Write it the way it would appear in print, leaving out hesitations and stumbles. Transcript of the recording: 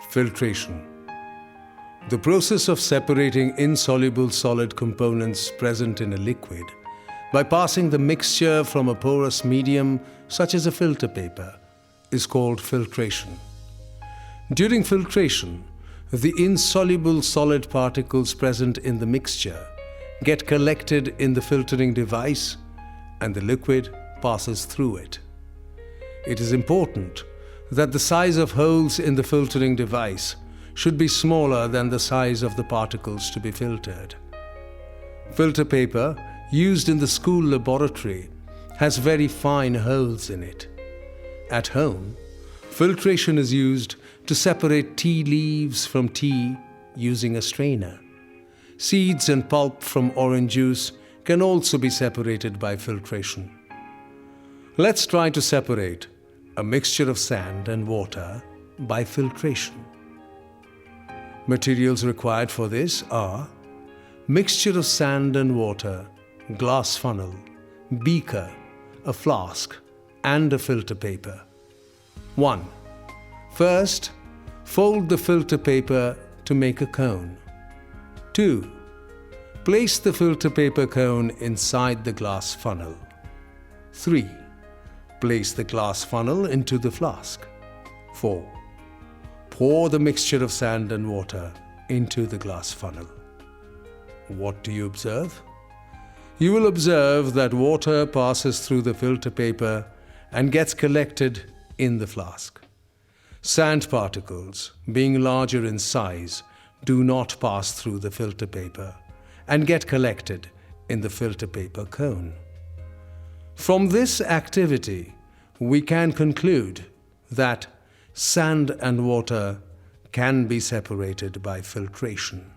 Filtration. The process of separating insoluble solid components present in a liquid by passing the mixture from a porous medium such as a filter paper is called filtration. During filtration, the insoluble solid particles present in the mixture get collected in the filtering device and the liquid passes through it. It is important that the size of holes in the filtering device should be smaller than the size of the particles to be filtered. Filter paper used in the school laboratory has very fine holes in it. At home, filtration is used to separate tea leaves from tea using a strainer. Seeds and pulp from orange juice can also be separated by filtration. Let's try to separate a mixture of sand and water by filtration. Materials required for this are mixture of sand and water, glass funnel, beaker, a flask, and a filter paper. 1. First, fold the filter paper to make a cone. 2. Place the filter paper cone inside the glass funnel. 3. Place the glass funnel into the flask. 4. Pour the mixture of sand and water into the glass funnel. What do you observe? You will observe that water passes through the filter paper and gets collected in the flask. Sand particles, being larger in size, do not pass through the filter paper and get collected in the filter paper cone. From this activity, we can conclude that sand and water can be separated by filtration.